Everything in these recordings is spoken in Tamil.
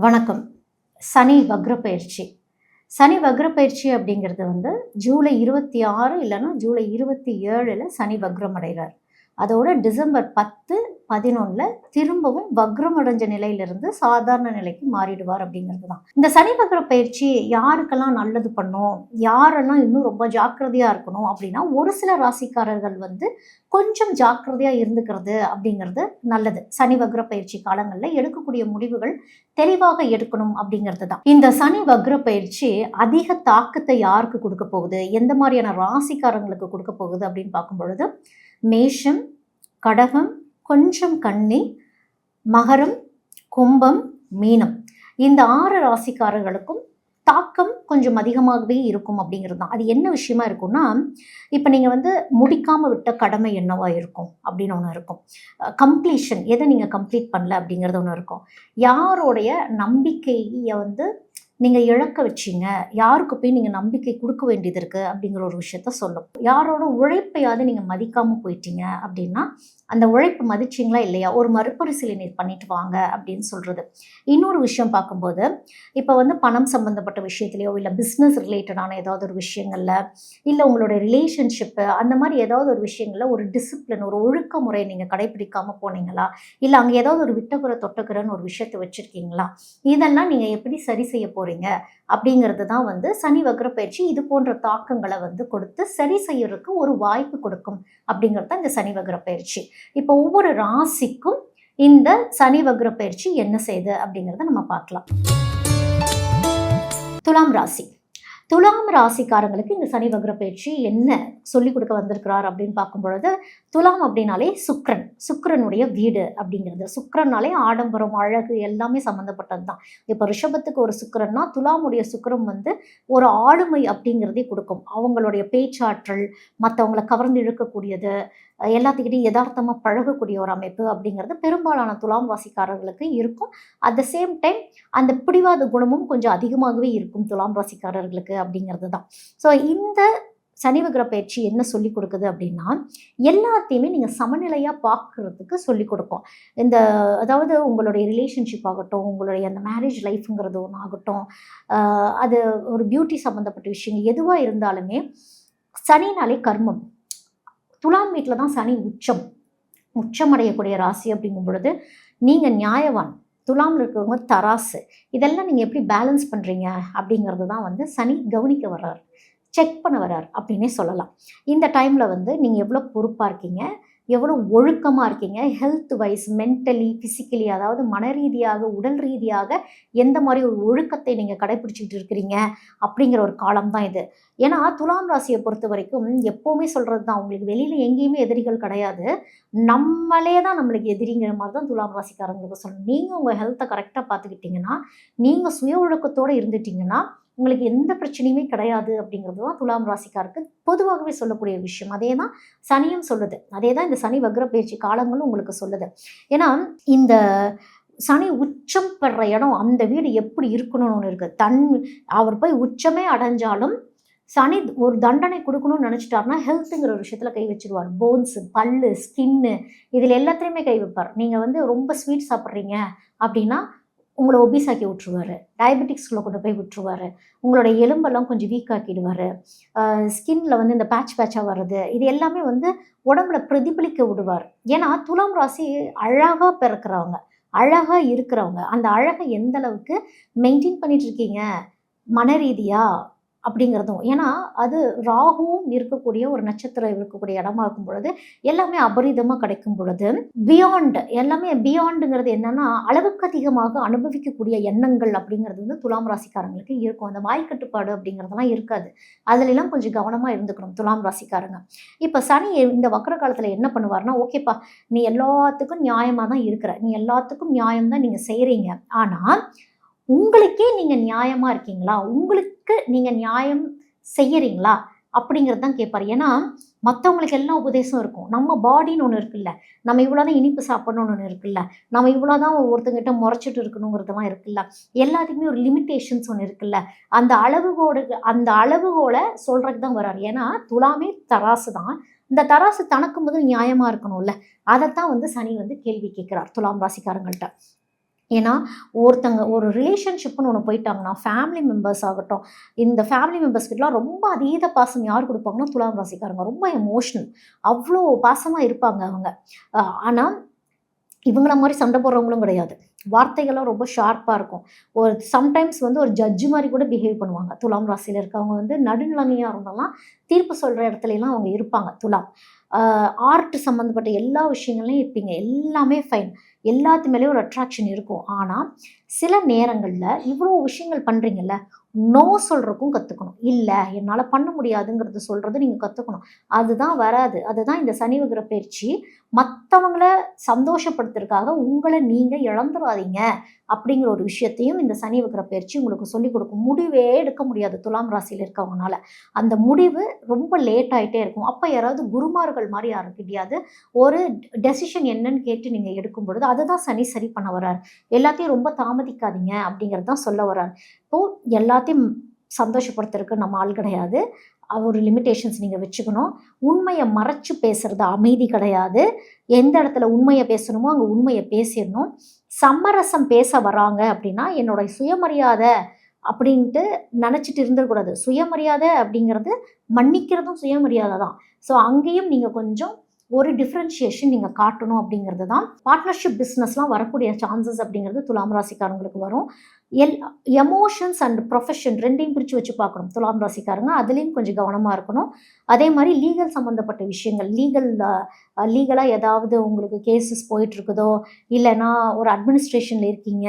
வணக்கம். சனி வக்ர பயிற்சி. சனி வக்ர பயிற்சி அப்படிங்கிறது ஜூலை 26 இல்லைன்னா ஜூலை 27 சனி வக்ரம் அடைகிறார். அதோட டிசம்பர் 10, 11 திரும்பவும் வக்ரம் அடைஞ்ச நிலையிலிருந்து சாதாரண நிலைக்கு மாறிடுவார் அப்படிங்கிறது தான். இந்த சனி வக்ர பயிற்சி யாருக்கெல்லாம் நல்லது பண்ணும், யாரெல்லாம் இன்னும் ரொம்ப ஜாக்கிரதையா இருக்கணும் அப்படின்னா, ஒரு சில ராசிக்காரர்கள் கொஞ்சம் ஜாக்கிரதையா இருந்துக்கிறது அப்படிங்கிறது நல்லது. சனி வக்ர பயிற்சி காலங்களில் எடுக்கக்கூடிய முடிவுகள் தெளிவாக எடுக்கணும் அப்படிங்கிறது தான். இந்த சனி வக்ர பயிற்சி அதிக தாக்கத்தை யாருக்கு கொடுக்க போகுது, எந்த மாதிரியான ராசிக்காரங்களுக்கு கொடுக்க போகுது அப்படின்னு பார்க்கும் பொழுது, மேஷம், கடகம், கொஞ்சம் கன்னி, மகரம், கும்பம், மீனம், இந்த 6 ராசிக்காரர்களுக்கும் தாக்கம் கொஞ்சம் அதிகமாகவே இருக்கும் அப்படிங்கிறது தான். அது என்ன விஷயமா இருக்கும்னா, இப்போ நீங்கள் முடிக்காமல் விட்ட கடமை என்னவா இருக்கும் அப்படின்னு ஒன்று இருக்கும். கம்ப்ளீஷன், எதை நீங்கள் கம்ப்ளீட் பண்ணல அப்படிங்கிறது ஒன்று இருக்கும். யாரோடைய நம்பிக்கையை நீங்கள் இழக்க வச்சிங்க, யாருக்கு போய் நீங்கள் நம்பிக்கை கொடுக்க வேண்டியது இருக்குது அப்படிங்கிற ஒரு விஷயத்த சொல்லும். யாரோட உழைப்பையாவது நீங்கள் மதிக்காமல் போயிட்டீங்க அப்படின்னா, அந்த உழைப்பு மதிச்சிங்களா இல்லையா, ஒரு மறுபரிசீலனை பண்ணிட்டு வாங்க அப்படின்னு சொல்கிறது. இன்னொரு விஷயம் பார்க்கும்போது, இப்போ பணம் சம்மந்தப்பட்ட விஷயத்துலையோ இல்லை பிஸ்னஸ் ரிலேட்டடான ஏதாவது ஒரு விஷயங்களில், இல்லை உங்களோட ரிலேஷன்ஷிப்பு அந்த மாதிரி ஏதாவது ஒரு விஷயங்களில் ஒரு டிசிப்ளின், ஒரு ஒழுக்க முறை நீங்கள் கடைபிடிக்காமல் போனீங்களா, இல்லை அங்கே ஏதாவது ஒரு விட்டக்குறை தொட்டக்குறைன்னு ஒரு விஷயத்தை வச்சுருக்கீங்களா, இதெல்லாம் நீங்கள் எப்படி சரி செய்ய போகிறீங்க அப்படிங்கிறது தான் சனி வக்ர பயிற்சி இது போன்ற தாக்கங்களை கொடுத்து சரி செய்யறதுக்கு ஒரு வாய்ப்பு கொடுக்கும் அப்படிங்கிறது தான் இந்த சனி வக்ர பயிற்சி. இப்போ ஒவ்வொரு ராசிக்கும் இந்த சனி வக்ர பயிற்சி என்ன செய்யுது அப்படிங்கிறத நம்ம பார்க்கலாம். துலாம் ராசி. துலாம் ராசிக்காரங்களுக்கு இந்த சனி வக்ர பயிற்சி என்ன சொல்லிக் கொடுக்க வந்திருக்கிறார் அப்படின்னு பார்க்கும் பொழுது, துலாம் அப்படின்னாலே சுக்கிரனுடைய வீடு அப்படிங்கிறது. சுக்கிரனாலே ஆடம்பரம், அழகு எல்லாமே சம்மந்தப்பட்டது தான். இப்போ ரிஷபத்துக்கு ஒரு சுக்கிரன்னா, துலாமுடைய சுக்கிரம் ஒரு ஆளுமை அப்படிங்கிறதே கொடுக்கும். அவங்களுடைய பேச்சாற்றல், மற்றவங்களை கவர்ந்து இழுக்கக்கூடியது, எல்லாத்துக்கிட்டையும் யதார்த்தமாக பழகக்கூடிய ஒரு அமைப்பு அப்படிங்கிறது பெரும்பாலான துலாம் ராசிக்காரர்களுக்கு இருக்கும். அட் த சேம் டைம் அந்த பிடிவாத குணமும் கொஞ்சம் அதிகமாகவே இருக்கும் துலாம் ராசிக்காரர்களுக்கு அப்படிங்கிறது தான். ஸோ இந்த சனி வக்ர பயிற்சி என்ன சொல்லிக் கொடுக்குது அப்படின்னா, எல்லாத்தையுமே நீங்கள் சமநிலையாக பார்க்குறதுக்கு சொல்லிக் கொடுக்கும். அதாவது உங்களுடைய ரிலேஷன்ஷிப் ஆகட்டும், உங்களுடைய அந்த மேரேஜ் லைஃப்ங்கிறது ஒன்று ஆகட்டும், அது ஒரு பியூட்டி சம்மந்தப்பட்ட விஷயங்கள் எதுவாக இருந்தாலுமே, சனினாலே கர்மம். துலாம் வீட்டில் தான் சனி உச்சமடையக்கூடிய ராசி அப்படிங்கும் பொழுது, நீங்கள் நியாயவான், துலாமில் இருக்கிறவங்க தராசு, இதெல்லாம் நீங்கள் எப்படி பேலன்ஸ் பண்ணுறீங்க அப்படிங்கிறது தான் சனி கவனிக்க வர்றார், செக் பண்ண வர்றார் அப்படின்னே சொல்லலாம். இந்த டைமில் நீங்கள் எவ்வளோ பொறுப்பாக இருக்கீங்க, எவ்வளோ ஒழுக்கமாக இருக்கீங்க, ஹெல்த் வைஸ், மென்டலி, ஃபிசிக்கலி, அதாவது மன ரீதியாக, உடல் ரீதியாக எந்த மாதிரி ஒரு ஒழுக்கத்தை நீங்கள் கடைப்பிடிச்சிக்கிட்டு இருக்கிறீங்க அப்படிங்கிற ஒரு காலம் தான் இது. ஏன்னா துலாம் ராசியை பொறுத்த வரைக்கும் எப்போவுமே சொல்கிறது தான், உங்களுக்கு வெளியில் எங்கேயுமே எதிரிகள் கிடையாது, நம்மளே தான் நம்மளுக்கு எதிரிங்கிற மாதிரி தான் துலாம் ராசிக்காரங்களுக்கு சொல்லணும். நீங்கள் உங்கள் ஹெல்த்தை கரெக்டாக பார்த்துக்கிட்டிங்கன்னா, நீங்கள் சுய ஒழுக்கத்தோடு இருந்துட்டிங்கன்னா உங்களுக்கு எந்த பிரச்சனையுமே கிடையாது அப்படிங்கிறது தான் துலாம் ராசிக்காருக்கு பொதுவாகவே சொல்லக்கூடிய விஷயம். அதே தான் சனியும் சொல்லுது, அதே தான் இந்த சனி வக்ர பயிற்சி காலங்களும் உங்களுக்கு சொல்லுது. ஏன்னா இந்த சனி உச்சம் பெற இடம், அந்த வீடு எப்படி இருக்கணும்னு ஒன்று இருக்குது. அவர் போய் உச்சமே அடைஞ்சாலும் சனி ஒரு தண்டனை கொடுக்கணும்னு நினச்சிட்டாருன்னா ஹெல்த்துங்கிற ஒரு விஷயத்தில் கை வச்சிருவார். போன்ஸு, பல்லு, ஸ்கின்னு, இதில் எல்லாத்துலேயுமே கை வைப்பார். நீங்கள் ரொம்ப ஸ்வீட் சாப்பிட்றீங்க அப்படின்னா உங்களை ஒபிசாக்கி விட்டுருவார், டயபெட்டிக்ஸ்குள்ளே கொண்டு போய் விட்டுருவார், உங்களோட எலும்பெல்லாம் கொஞ்சம் வீக் ஆக்கிடுவார், ஸ்கின்னில் இந்த பேட்சாக வர்றது, இது எல்லாமே உடம்புல பிரதிபலிக்க விடுவார். ஏன்னா துலாம் ராசி அழகாக பிறக்கிறவங்க, அழகாக இருக்கிறவங்க, அந்த அழகை எந்த அளவுக்கு மெயின்டைன் பண்ணிட்டு இருக்கீங்க மன ரீதியாக அப்படிங்கிறதும். ஏன்னா அது ராகுவும் இருக்கக்கூடிய ஒரு நட்சத்திரம் இருக்கக்கூடிய இடமா இருக்கும் பொழுது எல்லாமே அபரிதமாக கிடைக்கும் பொழுது, எல்லாமே பியாண்டுங்கிறது என்னன்னா, அளவுக்கு அதிகமாக அனுபவிக்கக்கூடிய எண்ணங்கள் அப்படிங்கிறது துலாம் ராசிக்காரங்களுக்கு இருக்கும். அந்த வாய்க்கட்டுப்பாடு அப்படிங்கிறதெல்லாம் இருக்காது. அதுலெல்லாம் கொஞ்சம் கவனமாக இருந்துக்கணும் துலாம் ராசிக்காரங்க. இப்போ சனி இந்த வக்ர காலத்தில் என்ன பண்ணுவார்னா, ஓகேப்பா நீ எல்லாத்துக்கும் நியாயமாக தான் இருக்கிற, நீ எல்லாத்துக்கும் நியாயம்தான் நீங்கள் செய்கிறீங்க, ஆனால் உங்களுக்கே நீங்கள் நியாயமாக இருக்கீங்களா, உங்களுக்கு நீங்கள் நியாயம் செய்யறீங்களா அப்படிங்கிறது தான் கேட்பார். ஏன்னா மற்றவங்களுக்கு எல்லாம் உபதேசம் இருக்கும், நம்ம பாடின்னு ஒன்று இருக்குல்ல, நம்ம இவ்வளோதான் இனிப்பு சாப்பிடணும்னு ஒன்று இருக்குல்ல, நம்ம இவ்வளோதான் ஒருத்தங்கிட்ட முறைச்சிட்டு இருக்கணுங்கிறதுலாம் இருக்குல்ல, எல்லாத்துக்குமே ஒரு லிமிட்டேஷன்ஸ் ஒன்று இருக்குல்ல, அந்த அளவுகோலை சொல்கிறதுக்கு தான் வர்றாரு. ஏன்னா துலாமே தராசு தான், இந்த தராசு தனக்கு முதல் நியாயமாக இருக்கணும்ல, அதைத்தான் சனி கேள்வி கேட்குறார் துலாம் ராசிக்காரங்கள்ட்ட. ஏன்னா ஒருத்தங்க ஒரு ரிலேஷன்ஷிப்னு ஒன்று போயிட்டாங்கன்னா ஃபேமிலி மெம்பர்ஸ் ஆகட்டும், இந்த ஃபேமிலி மெம்பர்ஸ்கிட்டலாம் ரொம்ப அதீத பாசம் யார் கொடுப்பாங்கன்னா துலாம் ராசிக்காரங்க. ரொம்ப எமோஷனல். அவ்வளோ பாசமாக இருப்பாங்க அவங்க. ஆனால் இவங்கள மாதிரி சண்டை போடுறவங்களும் கிடையாது. வார்த்தைகள்லாம் ரொம்ப ஷார்ப்பாக இருக்கும். ஒரு சம்டைம்ஸ் வந்து ஒரு ஜட்ஜு மாதிரி கூட பிஹேவ் பண்ணுவாங்க. துலாம் ராசியில் இருக்கவங்க வந்து நடுநிலைமையாக இருந்தாலாம் தீர்ப்பு சொல்கிற இடத்துலலாம் அவங்க இருப்பாங்க துலாம். ஆர்ட் சம்மந்தப்பட்ட எல்லா விஷயங்கள்லையும் இருப்பீங்க. எல்லாமே ஃபைன். எல்லாத்து மேலேயும் ஒரு அட்ராக்ஷன் இருக்கும். ஆனால் சில நேரங்களில் இவ்வளோ விஷயங்கள் பண்ணுறீங்கல்ல, நோ சொல்கிறதுக்கும் கற்றுக்கணும். இல்லை என்னால் பண்ண முடியாதுங்கிறது சொல்கிறது நீங்கள் கற்றுக்கணும். அதுதான் வராது. அதுதான் இந்த சனி வக்ர பயிற்சி மற்றவங்கள சந்தோஷப்படுத்துறதுக்காக உங்களை நீங்கள் இழந்துடாதீங்க அப்படிங்கிற ஒரு விஷயத்தையும் இந்த சனி வக்ர பயிற்சி உங்களுக்கு சொல்லிக் கொடுக்கும். முடிவே எடுக்க முடியாது துலாம் ராசியில் இருக்கவங்கனால. அந்த முடிவு ரொம்ப லேட் ஆகிட்டே இருக்கும். அப்போ யாராவது குருமார்கள் மாதிரி யாருக்கிட்டையாவது ஒரு டெசிஷன் என்னன்னு கேட்டு நீங்கள் எடுக்கும் பொழுது அதுதான் சனி சரி பண்ண வர்றார். எல்லாத்தையும் ரொம்ப தாமதிக்காதீங்க அப்படிங்கிறது தான் சொல்ல வர்றார். இப்போது எல்லாத்தையும் சந்தோஷப்படுத்துறதுக்கு நம்ம ஆள் கிடையாது. ஒரு லிமிட்டேஷன்ஸ் நீங்கள் வச்சுக்கணும். உண்மையை மறைச்சு பேசுறது அமைதி கிடையாது. எந்த இடத்துல உண்மையை பேசணுமோ அங்கே உண்மையை பேசிடணும். சமரசம் பேச வராங்க அப்படின்னா என்னோட சுயமரியாதை அப்படின்ட்டு நினச்சிட்டு இருந்துடக்கூடாது. சுயமரியாதை அப்படிங்கிறது மன்னிக்கிறதும் சுயமரியாதை தான். ஸோ அங்கேயும் நீங்கள் கொஞ்சம் ஒரு டிஃப்ரென்ஷியேஷன் நீங்கள் காட்டணும் அப்படிங்கிறது தான். பார்ட்னர்ஷிப் பிஸ்னஸ்லாம் வரக்கூடிய சான்சஸ் அப்படிங்கிறது துலாம் ராசிக்காரங்களுக்கு வரும். எமோஷன்ஸ் அண்ட் ப்ரொஃபஷன் ரெண்டையும் பிரித்து வச்சு பார்க்கணும் துலாம் ராசிக்காரங்க. அதுலேயும் கொஞ்சம் கவனமாக இருக்கணும். அதே மாதிரி லீகல் சம்மந்தப்பட்ட விஷயங்கள், லீகலாக ஏதாவது உங்களுக்கு கேசஸ் போயிட்டுருக்குதோ, இல்லைன்னா ஒரு அட்மினிஸ்ட்ரேஷனில் இருக்கீங்க,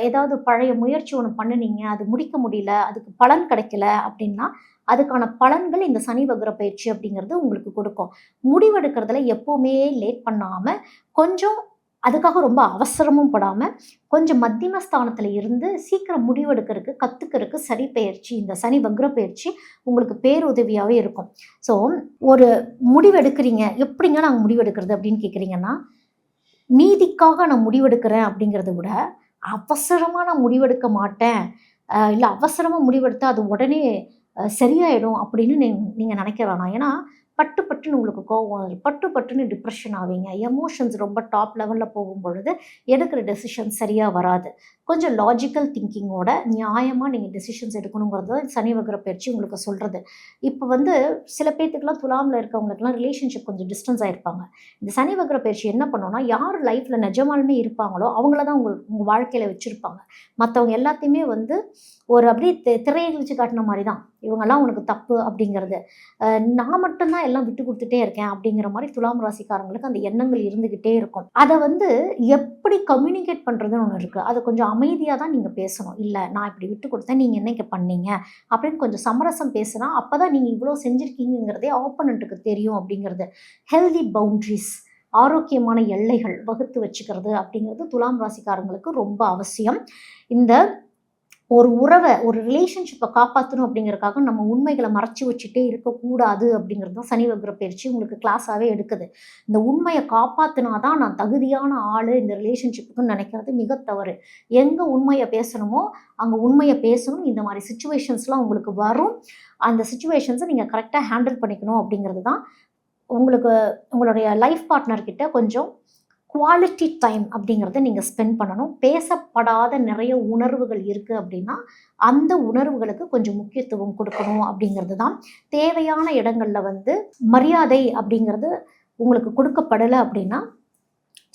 ஏதாவது பழைய முயற்சி ஒன்று பண்ணினீங்க, அது முடிக்க முடியல, அதுக்கு பலன் கிடைக்கல அப்படின்னா அதுக்கான பலன்கள் இந்த சனி வக்ர பயிற்சி அப்படிங்கிறது உங்களுக்கு கொடுக்கும். முடிவெடுக்கிறதுல எப்போவுமே லேட் பண்ணாமல் கொஞ்சம் அதுக்காக ரொம்ப அவசரமும் படாமல் கொஞ்சம் மத்தியம ஸ்தானத்தில் இருந்து சீக்கிரம் முடிவெடுக்கிறதுக்கு கற்றுக்கிறதுக்கு சனி பயிற்சி, இந்த சனி வக்ர பயிற்சி உங்களுக்கு பேருதவியாகவே இருக்கும். ஸோ ஒரு முடிவெடுக்கிறீங்க, எப்படிங்க நாங்கள் முடிவெடுக்கிறது அப்படின்னு கேட்குறீங்கன்னா, நீதிக்காக நான் முடிவெடுக்கிறேன் அப்படிங்கிறத விட அவசரமாக நான் முடிவெடுக்க மாட்டேன், இல்லை அவசரமாக முடிவெடுத்தால் அது உடனே சரியாயிடும் அப்படின்னு நீங்கள் நினைக்க வேணாம். ஏன்னா பட்டு பட்டுன்னு உங்களுக்கு கோவம் வரும். பட்டு பட்டுன்னு டிப்ரெஷன் ஆவீங்க. எமோஷன்ஸ் ரொம்ப டாப் லெவலில் போகும் பொழுது எடுக்கிற டெசிஷன் சரியாக வராது. கொஞ்சம் லாஜிக்கல் திங்கிங்கோட நியாயமாக நீங்கள் டெசிஷன்ஸ் எடுக்கணுங்கிறது தான் சனி வக்ர பயிற்சி உங்களுக்கு சொல்கிறது. இப்போ வந்து சில பேர்த்துக்கெலாம் துலாமில் இருக்கவங்களுக்குலாம் ரிலேஷன்ஷிப் கொஞ்சம் டிஸ்டன்ஸ் ஆகிருப்பாங்க. இந்த சனி வக்ர பயிற்சி என்ன பண்ணோன்னா, யார் லைஃப்பில் நிஜமாலுமே இருப்பாங்களோ அவங்கள தான் உங்கள் வாழ்க்கையில் வச்சுருப்பாங்க. மற்றவங்க எல்லாத்தையுமே வந்து ஒரு அப்படியே திரையை கிழிச்சு காட்டின மாதிரி தான். இவங்கெல்லாம் உனக்கு தப்பு அப்படிங்கிறது. நான் மட்டும்தான் எல்லாம் விட்டு கொடுத்துட்டே இருக்கேன் அப்படிங்கிற மாதிரி துலாம் ராசிக்காரங்களுக்கு அந்த எண்ணங்கள் இருந்துக்கிட்டே இருக்கும். அதை வந்து எப்படி கம்யூனிகேட் பண்ணுறதுன்னு ஒன்று இருக்குது. அதை கொஞ்சம் அமைதியாக தான் நீங்கள் பேசணும். இல்லை நான் இப்படி விட்டு கொடுத்தேன், நீங்கள் என்னைக்கு பண்ணீங்க அப்படின்னு கொஞ்சம் சமரசம் பேசுனா அப்போ தான் நீங்கள் இவ்வளோ செஞ்சுருக்கீங்கிறதே ஆப்போனண்ட்டுக்கு தெரியும் அப்படிங்கிறது. ஹெல்தி பவுண்ட்ரிஸ், ஆரோக்கியமான எல்லைகள் வகுத்து வச்சுக்கிறது அப்படிங்கிறது துலாம் ராசிக்காரங்களுக்கு ரொம்ப அவசியம். இந்த ஒரு உறவை, ஒரு ரிலேஷன்ஷிப்பை காப்பாற்றணும் அப்படிங்கிறதுக்காக நம்ம உண்மைகளை மறைச்சி வச்சுட்டே இருக்கக்கூடாது அப்படிங்கிறது தான் சனி வக்ர பயிற்சி உங்களுக்கு கிளாஸாகவே எடுக்குது. இந்த உண்மையை காப்பாற்றினா தான் நான் தகுதியான ஆள் இந்த ரிலேஷன்ஷிப்புக்குன்னு நினைக்கிறது மிக தவறு. எங்கே உண்மையை பேசணுமோ அங்கே உண்மையை பேசணும். இந்த மாதிரி சுச்சுவேஷன்ஸ்லாம் உங்களுக்கு வரும். அந்த சுச்சுவேஷன்ஸை நீங்கள் கரெக்டாக ஹேண்டில் பண்ணிக்கணும் அப்படிங்கிறது தான். உங்களுக்கு உங்களுடைய லைஃப் பார்ட்னர்கிட்ட கொஞ்சம் குவாலிட்டி டைம் அப்படிங்கிறத நீங்கள் ஸ்பெண்ட் பண்ணணும். பேசப்படாத நிறைய உணர்வுகள் இருக்குது அப்படின்னா அந்த உணர்வுகளுக்கு கொஞ்சம் முக்கியத்துவம் கொடுக்கணும் அப்படிங்கிறது தான். தேவையான இடங்களில் வந்து மரியாதை அப்படிங்கிறது உங்களுக்கு கொடுக்கப்படலை அப்படின்னா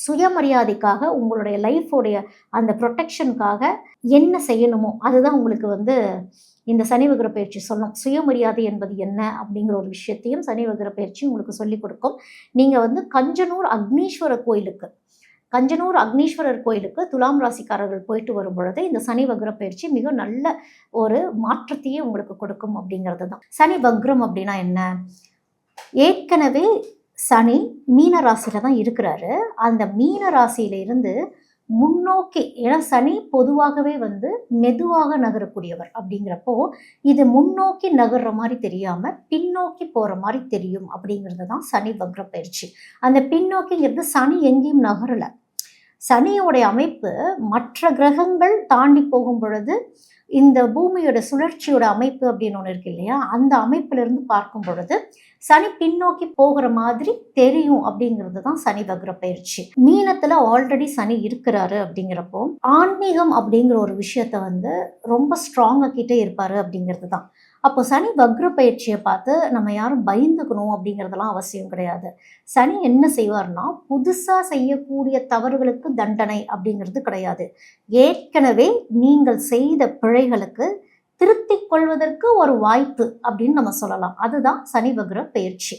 சுயமரியாதைக்காக உங்களுடைய லைஃபோடைய அந்த ப்ரொடெக்ஷனுக்காக என்ன செய்யணுமோ அதுதான் உங்களுக்கு வந்து இந்த சனி வக்ர பயிற்சி சொல்லும். சுயமரியாதை என்பது என்ன அப்படிங்கிற ஒரு விஷயத்தையும் சனி வக்ர பயிற்சி உங்களுக்கு சொல்லிக் கொடுக்கும். நீங்கள் வந்து கஞ்சனூர் அக்னீஸ்வரர் கோயிலுக்கு துலாம் ராசிக்காரர்கள் போயிட்டு வரும் பொழுது இந்த சனி வக்ர பயிற்சி மிக நல்ல ஒரு மாற்றத்தையே உங்களுக்கு கொடுக்கும் அப்படிங்கிறது தான். சனி வக்ரம் அப்படின்னா என்ன? ஏற்கனவே சனி மீன ராசியில தான் இருக்கிறாரு. அந்த மீன ராசியில இருந்து முன்னோக்கி, ஏன்னா சனி பொதுவாகவே வந்து மெதுவாக நகரக்கூடியவர் அப்படிங்கிறப்போ இது முன்னோக்கி நகர்ற மாதிரி தெரியாம பின்னோக்கி போற மாதிரி தெரியும் அப்படிங்கிறது தான் சனி வக்ர பயிற்சி. அந்த பின்னோக்கிங்கிறது சனி எங்கேயும் நகரல. சனியோடைய அமைப்பு மற்ற கிரகங்கள் தாண்டி போகும் பொழுது இந்த பூமியோட சுழற்சியோட அமைப்பு அப்படின்னு ஒன்று இருக்கு இல்லையா, அந்த அமைப்பிலிருந்து பார்க்கும் பொழுது சனி பின்னோக்கி போகிற மாதிரி தெரியும் அப்படிங்கிறது தான் சனி வக்ர பயிற்சி. மீனத்துல ஆல்ரெடி சனி இருக்கிறாரு அப்படிங்கிறப்போ ஆன்மீகம் அப்படிங்கிற ஒரு விஷயத்த வந்து ரொம்ப ஸ்ட்ராங் ஆக்கிட்டே இருப்பாரு அப்படிங்கிறது தான். அப்போ சனி வக்ர பயிற்சியை பார்த்து நம்ம யாரும் பயந்துக்கணும் அப்படிங்கிறதெல்லாம் அவசியம் கிடையாது. சனி என்ன செய்வார்னா, புதுசா செய்யக்கூடிய தவறுகளுக்கு தண்டனை அப்படிங்கிறது கிடையாது. ஏற்கனவே நீங்கள் செய்த பிழைகளுக்கு திருத்திக் கொள்வதற்கு ஒரு வாய்ப்பு அப்படின்னு நம்ம சொல்லலாம். அதுதான் சனி வக்ர பயிற்சி.